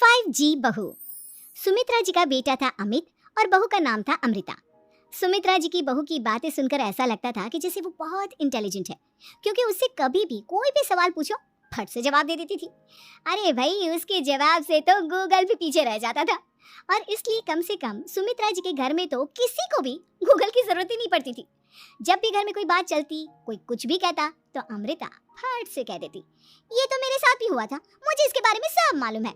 5G बहू। सुमित्रा जी का बेटा था अमित और बहू का नाम था अमृता। सुमित्रा जी की बहू की बातें सुनकर ऐसा लगता था कि जैसे वो बहुत इंटेलिजेंट है, क्योंकि उससे कभी भी कोई भी सवाल पूछो फट से जवाब दे देती थी। अरे भाई, उसके जवाब से तो गूगल भी पीछे रह जाता था। और इसलिए कम से कम सुमित्रा जी के घर में तो किसी को भी गूगल की जरूरत ही नहीं पड़ती थी। जब भी घर में कोई बात चलती, कोई कुछ भी कहता, तो अमृता फट से कह देती, ये तो मेरे साथ भी हुआ था, मुझे इसके बारे में सब मालूम है।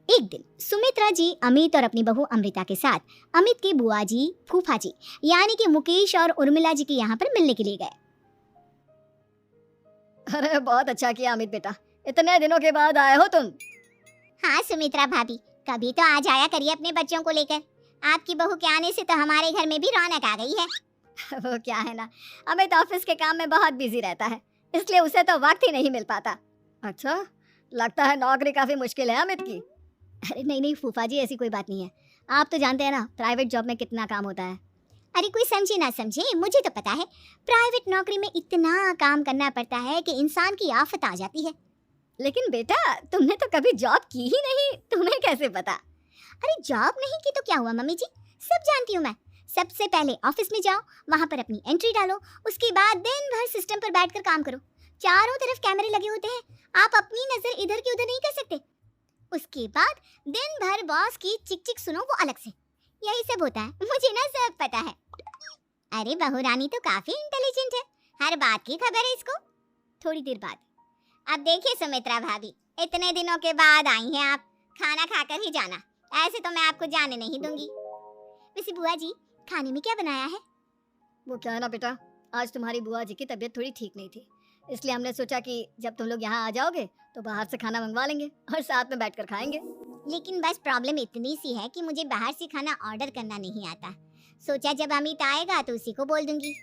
एक दिन सुमित्रा जी अमित और अपनी बहू अमृता के साथ अमित के बुआ जी, फूफा जी यानी कि मुकेश और उर्मिला जी के यहाँ पर मिलने के लिए गए। अरे बहुत अच्छा किया अमित बेटा, इतने दिनों के बाद आए हो तुम। हाँ सुमित्रा भाभी, कभी तो आ जाया करिए अपने बच्चों को लेकर। आपकी बहू के आने से तो हमारे घर में भी रौनक आ गई है। वो क्या है ना, अमित ऑफिस के काम में बहुत बिजी रहता है, इसलिए उसे तो वक्त ही नहीं मिल पाता। अच्छा, लगता है नौकरी काफी मुश्किल है अमित की। अरे नहीं नहीं फूफा जी, ऐसी कोई बात नहीं है। आप तो जानते हैं ना प्राइवेट जॉब में कितना काम होता है। अरे कोई समझे ना समझे, मुझे तो पता है प्राइवेट नौकरी में इतना काम करना पड़ता है कि इंसान की आफत आ जाती है। लेकिन बेटा, तुमने तो कभी जॉब की ही नहीं, तुम्हें कैसे पता? अरे जॉब नहीं की तो क्या हुआ मम्मी जी, सब जानती हूँ मैं। सबसे पहले ऑफिस में जाओ, वहाँ पर अपनी एंट्री डालो, उसके बाद दिन भर सिस्टम पर बैठकर काम करो। चारों तरफ कैमरे लगे होते हैं, आप अपनी नजर इधर की उधर नहीं कर सकते। उसके बाद दिन भर बॉस की चिक चिक सुनो, वो अलग से। यही सब होता है, मुझे ना सब पता है। अरे बहू रानी तो काफी इंटेलिजेंट है, हर बात की खबर है इसको। थोड़ी देर बाद, अब देखिए सुमित्रा भाभी, इतने दिनों के बाद आई हैं आप, खाना खाकर ही जाना, ऐसे तो मैं आपको जाने नहीं दूंगी। वैसे बुआ जी, खाने में क्या बनाया है? वो क्या है ना बेटा, आज तुम्हारी बुआ जी की तबीयत थोड़ी ठीक नहीं थी, इसलिए हमने सोचा कि जब तुम लोग यहाँ आ जाओगे तो बाहर से खाना मंगवा लेंगे और साथ में बैठकर खाएंगे। लेकिन बस प्रॉब्लम इतनी सी है कि मुझे बाहर से खाना ऑर्डर करना नहीं आता। सोचा जब अमित आएगा तो उसी को बोल दूंगी।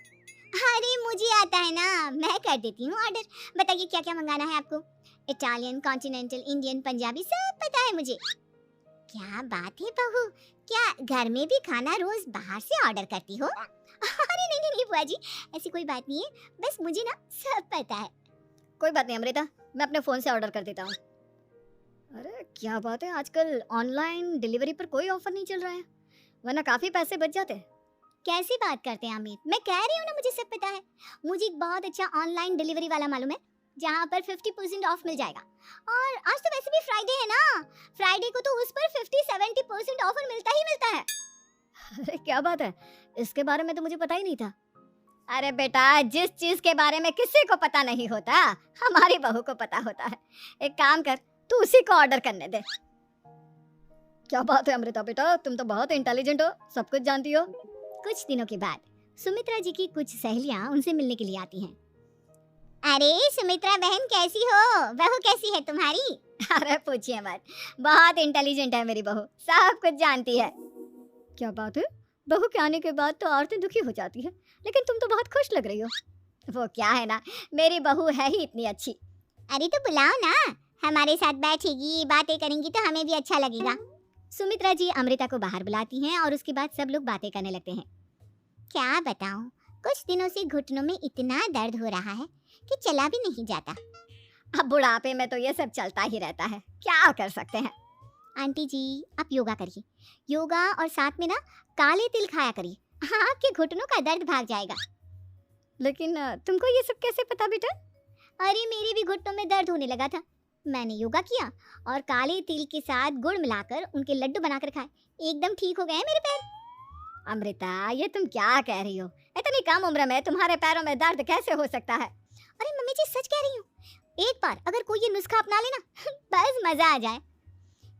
अरे मुझे आता है ना, मैं कर देती हूँ ऑर्डर। बताइए क्या क्या मंगाना है आपको? इटालियन, कॉन्टिनेंटल, इंडियन, पंजाबी सब पता है मुझे। क्या बात है बहू, क्या घर में भी खाना रोज बाहर से ऑर्डर करती हो? अरे नहीं नहीं बुआ जी, ऐसी कोई बात नहीं है, बस मुझे ना सब पता है। कोई बात नहीं अमृता, मैं अपने फोन से ऑर्डर कर देता हूँ। अरे क्या बात है, आजकल ऑनलाइन डिलीवरी पर कोई ऑफर नहीं चल रहा है, वरना काफी पैसे बच जाते। कैसी बात करते हैं अमित, मैं कह रही हूँ ना मुझे सब पता है। मुझे एक बहुत अच्छा ऑनलाइन डिलीवरी वाला मालूम है, जहाँ पर 50% ऑफ मिल जाएगा। और आज तो वैसे भी फ्राइडे है ना, फ्राइडे को तो उस पर 50-70% ऑफर मिलता ही मिलता है। अरे क्या बात है, इसके बारे में तो मुझे पता ही नहीं था। अरे बेटा, जिस चीज के बारे में किसी को पता नहीं होता, हमारी बहू को पता होता है। एक काम कर, तू उसी को ऑर्डर करने दे। क्या बात है अमृता बेटा, तुम तो बहुत इंटेलिजेंट हो, सब कुछ जानती हो। कुछ दिनों के बाद सुमित्रा जी की कुछ सहेलियां उनसे मिलने के लिए आती हैं। अरे सुमित्रा बहन कैसी हो, बहू कैसी है तुम्हारी? अरे पूछिए मत, बहुत इंटेलिजेंट है मेरी बहू, सब कुछ जानती है। क्या बात है, बहू के आने के बाद तो औरतें दुखी हो जाती है, लेकिन तुम तो बहुत खुश लग रही हो। वो क्या है ना, मेरी बहू है ही इतनी अच्छी। अरे तो बुलाओ ना, हमारे साथ बैठेगी, बातें करेंगी तो हमें भी अच्छा लगेगा। सुमित्रा जी अमृता को बाहर बुलाती हैं और उसके बाद सब लोग बातें करने लगते हैं। क्या बताऊं, कुछ दिनों से घुटनों में इतना दर्द हो रहा है कि चला भी नहीं जाता। अब बुढ़ापे में तो ये सब चलता ही रहता है, क्या कर सकते हैं। आंटी जी आप योगा करिए, योगा और साथ में ना काले तिल खाया करिए, आपके घुटनों का दर्द भाग जाएगा। लेकिन तुमको ये सब कैसे पता बेटा? अरे मेरे भी घुटनों में दर्द होने लगा था, मैंने योगा किया और काले तिल के साथ गुड़ मिलाकर उनके लड्डू बनाकर खाए, एकदम ठीक हो गए हैं मेरे पैर। अमृता, ये तुम क्या कह रही हो? इतनी कम उम्र में तुम्हारे पैरों में दर्द कैसे हो सकता है? अरे मम्मी जी सच कह रही हूँ, एक बार अगर कोई ये नुस्खा अपना लेना बस मजा आ जाए।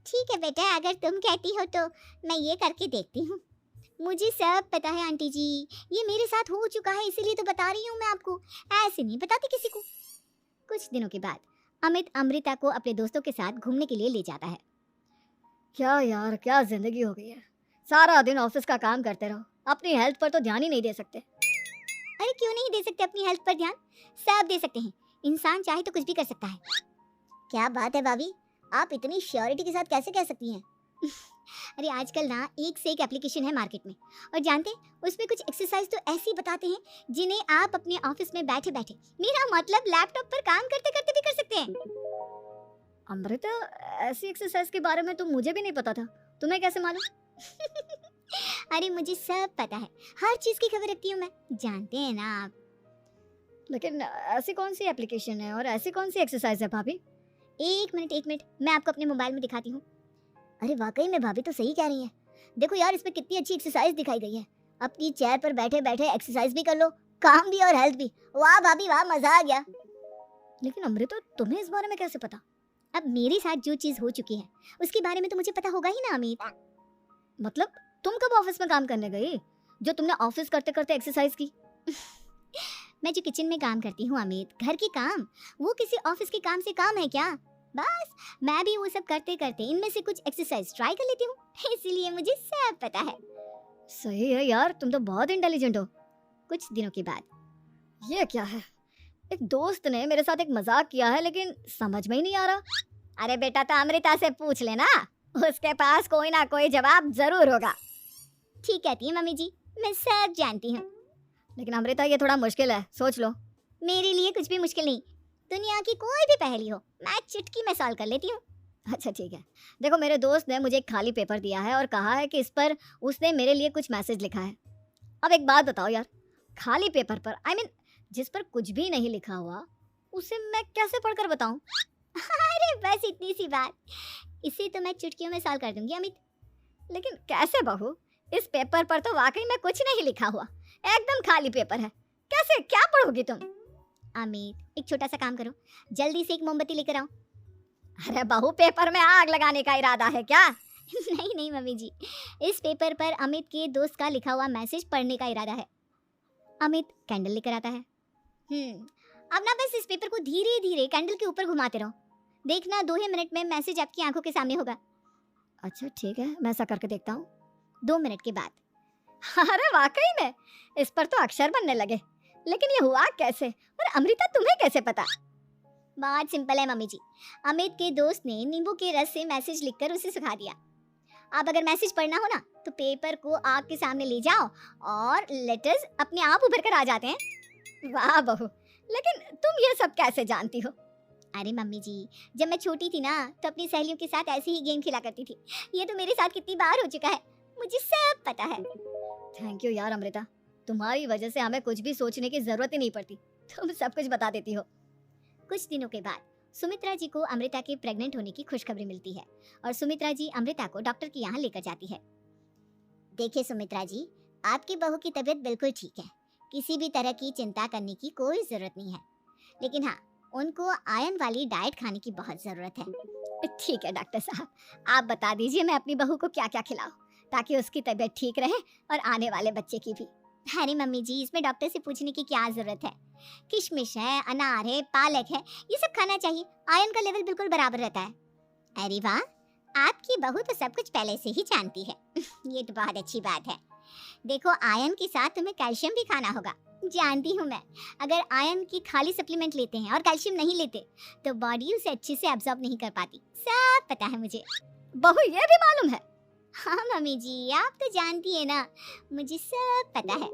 ठीक है बेटा, अगर तुम कहती हो तो मैं ये करके देखती हूँ। मुझे सब पता है आंटी जी, ये मेरे साथ हो चुका है, इसीलिए तो बता रही हूँ मैं आपको, ऐसे नहीं बताती किसी को। कुछ दिनों के बाद अमित अमृता को अपने दोस्तों के साथ घूमने के लिए ले जाता है। क्या यार, क्या जिंदगी हो गई है, सारा दिन ऑफिस का काम करते रहो, अपनी हेल्थ पर तो ध्यान ही नहीं दे सकते। अरे क्यों नहीं दे सकते अपनी हेल्थ पर ध्यान, सब दे सकते हैं, इंसान चाहे तो कुछ भी कर सकता है। क्या बात है भाभी, आप इतनी श्योरिटी के साथ कैसे कह सकती हैं? अरे आजकल ना एक से एक एप्लीकेशन है मार्केट में, और जानते हैं उसमें कुछ एक्सरसाइज तो ऐसी बताते हैं जिन्हें आप अपने ऑफिस में बैठे बैठे, मेरा मतलब लैपटॉप पर काम करते करते भी कर सकते हैं। अमृता, ऐसी एक्सरसाइज के बारे में तो मुझे भी नहीं पता था, तुम्हें कैसे मालूम? अरे मुझे सब पता है, हर चीज की खबर रखती हूँ मैं, जानते हैं ना आप। लेकिन ऐसी कौन सी एप्लीकेशन है और ऐसी कौन सी एक्सरसाइज है भाभी? एक मिनट, मैं आपको अपने मोबाइल में दिखाती हूँ। अरे वाकई में भाभी तो सही कह रही हैं। देखो यार, इस पे कितनी अच्छी एक्सरसाइज दिखाई गई है। अपनी चेयर पर बैठे बैठे एक्सरसाइज भी कर लो, काम भी और हेल्थ भी। वाह भाभी वाह, मजा आ गया। लेकिन अमृता, तुम्हें इस बारे में कैसे पता? अब मेरे साथ जो चीज हो चुकी है उसके बारे में तो मुझे पता होगा ही ना अमित। मतलब तुम कब ऑफिस में काम करने गई जो तुमने ऑफिस करते करते एक्सरसाइज की? मैं जो किचन में काम करती हूँ अमित, घर के काम, वो किसी ऑफिस के काम से काम है क्या? बस मैं भी वो सब करते करते इनमें से कुछ एक्सरसाइज ट्राई कर लेती हूँ, इसीलिए मुझे सब पता है। सही है यार, तुम तो बहुत इंटेलिजेंट हो। कुछ दिनों के बाद ये क्या है? एक दोस्त ने मेरे साथ एक मजाक किया है लेकिन समझ में ही नहीं आ रहा। अरे बेटा, तो अमृता से पूछ लेना, उसके पास कोई ना कोई जवाब जरूर होगा। ठीक कहती है मम्मी जी, मैं सब जानती हूँ। लेकिन अमृता, ये थोड़ा मुश्किल है, सोच लो। मेरे लिए कुछ भी मुश्किल नहीं, दुनिया की कोई भी पहेली हो मैं चुटकी में सॉल्व कर लेती हूँ। अच्छा ठीक है, देखो मेरे दोस्त ने मुझे एक खाली पेपर दिया है और कहा है कि इस पर उसने मेरे लिए कुछ मैसेज लिखा है। अब एक बात बताओ यार, खाली पेपर पर जिस पर कुछ भी नहीं लिखा हुआ, उसे मैं कैसे पढ़कर बताऊं? अरे बस इतनी सी बात, इसे तो मैं चुटकियों में सॉल्व कर दूंगी अमित। लेकिन कैसे बहू? इस पेपर पर तो वाकई में कुछ नहीं लिखा हुआ, एकदम खाली पेपर है, कैसे क्या पढ़ोगी तुम? अमित, एक छोटा सा काम करो, जल्दी से एक मोमबत्ती लेकर आओ। अरे बहू, पेपर में आग लगाने का इरादा है क्या? नहीं नहीं मम्मी जी, इस पेपर पर अमित के दोस्त का लिखा हुआ मैसेज पढ़ने का इरादा है। अमित कैंडल लेकर आता है। अब ना बस इस पेपर को धीरे धीरे कैंडल के ऊपर घुमाते रहो, देखना 2 ही मिनट में मैसेज आपकी आंखों के सामने होगा। अच्छा ठीक है, मैं ऐसा करके देखता हूँ। 2 मिनट के बाद। अरे वाकई में इस पर तो अक्षर बनने लगे, लेकिन ये हुआ कैसे? और अमृता, तुम्हें कैसे पता? बहुत सिंपल है मम्मी जी, अमित के दोस्त ने नींबू के रस से मैसेज लिखकर उसे सुखा दिया। अब अगर मैसेज पढ़ना हो ना तो पेपर को आग के सामने ले जाओ और लेटर्स अपने आप उभर कर आ जाते हैं। वाह बहू, लेकिन तुम ये सब कैसे जानती हो? अरे मम्मी जी, जब मैं छोटी थी ना तो अपनी सहेलियों के साथ ऐसे ही गेम खेला करती थी। ये तो मेरे साथ कितनी बार हो चुका है, मुझे सब पता है। थैंक यू यार अमृता, तुम्हारी वजह से हमें कुछ भी सोचने की जरूरत ही नहीं पड़ती, तुम सब कुछ बता देती हो। कुछ दिनों के बाद सुमित्रा जी को अमृता के प्रेग्नेंट होने की खुशखबरी मिलती है और सुमित्रा जी अमृता को डॉक्टर के यहाँ लेकर जाती है। देखिए सुमित्रा जी, आपकी बहू की तबीयत बिल्कुल ठीक है, किसी भी तरह की चिंता करने की कोई जरूरत नहीं है, लेकिन हाँ, उनको आयरन वाली डाइट खाने की बहुत जरूरत है। ठीक है डॉक्टर साहब, आप बता दीजिए मैं अपनी बहू को क्या क्या खिलाऊं ताकि उसकी तबीयत ठीक रहे और आने वाले बच्चे की भी। अरे मम्मी जी, इसमें डॉक्टर से पूछने की क्या जरूरत है, किशमिश है, अनार है, पालक है, ये सब खाना चाहिए, आयरन का लेवल बिल्कुल बराबर रहता है। अरे वाह, आपकी बहू तो सब कुछ पहले से ही जानती है। ये तो बहुत अच्छी बात है। देखो, आयरन के साथ तुम्हें कैल्शियम भी खाना होगा, जानती हूँ मैं। अगर आयरन की खाली सप्लीमेंट लेते हैं और कैल्शियम नहीं लेते तो बॉडी उसे अच्छे से एब्जॉर्ब नहीं कर पाती, सब पता है मुझे। बहू, ये भी मालूम है? हाँ मम्मी जी, आप तो जानती है ना, मुझे सब पता है।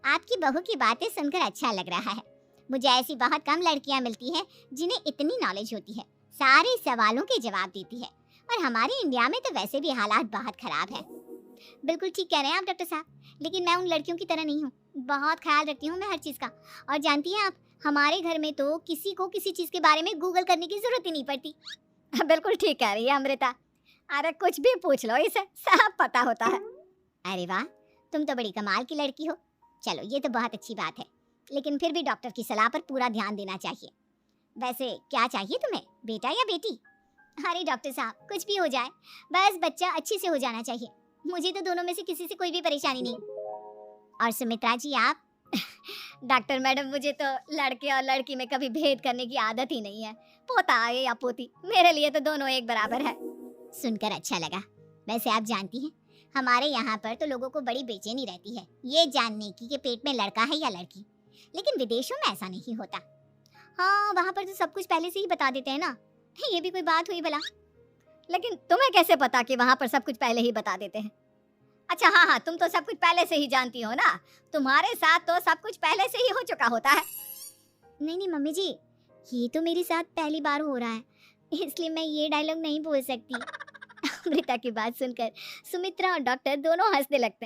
आपकी बहू की बातें सुनकर अच्छा लग रहा है। मुझे ऐसी बहुत कम लड़कियां मिलती हैं जिन्हें इतनी नॉलेज होती है, सारे सवालों के जवाब देती है, और हमारे इंडिया में तो वैसे भी हालात बहुत खराब है। बिल्कुल ठीक कह रहे हैं आप डॉक्टर साहब, लेकिन मैं उन लड़कियों की तरह नहीं हूँ, बहुत ख्याल रखती हूँ मैं हर चीज़ का। और जानती हैं आप, हमारे घर में तो किसी को किसी चीज़ के बारे में गूगल करने की जरूरत ही नहीं पड़ती। बिल्कुल ठीक कह रही है अमृता, अरे कुछ भी पूछ लो, इसे सब पता होता है। अरे वाह, तुम तो बड़ी कमाल की लड़की हो। चलो, ये तो बहुत अच्छी बात है, लेकिन फिर भी डॉक्टर की सलाह पर पूरा ध्यान देना चाहिए। वैसे क्या चाहिए तुम्हें, बेटा या बेटी? अरे डॉक्टर साहब, कुछ भी हो जाए, बस बच्चा अच्छे से हो जाना चाहिए। मुझे तो दोनों में से किसी से कोई भी परेशानी नहीं। और सुमित्रा जी आप? डॉक्टर मैडम, मुझे तो लड़के और लड़की में कभी भेद करने की आदत ही नहीं है, पोता आए या पोती, मेरे लिए तो दोनों एक बराबर है। सुनकर अच्छा लगा। वैसे आप जानती हैं, हमारे यहाँ पर तो लोगों को बड़ी बेचैनी रहती है ये जानने की कि पेट में लड़का है या लड़की, लेकिन विदेशों में ऐसा नहीं होता। हाँ, वहाँ पर तो सब कुछ पहले से ही बता देते हैं ना, ये भी कोई बात हुई भला? लेकिन तुम्हें कैसे पता कि वहाँ पर सब कुछ पहले ही बता देते हैं? अच्छा हाँ हाँ, तुम तो सब कुछ पहले से ही जानती हो ना, तुम्हारे साथ तो सब कुछ पहले से ही हो चुका होता है। नहीं नहीं मम्मी जी, ये तो मेरे साथ पहली बार हो रहा है। इसलिए मैं ये डायलॉग नहीं बोल सकती। अमृता की बात सुनकर सुमित्रा और डॉक्टर दोनों हंसने लगते हैं।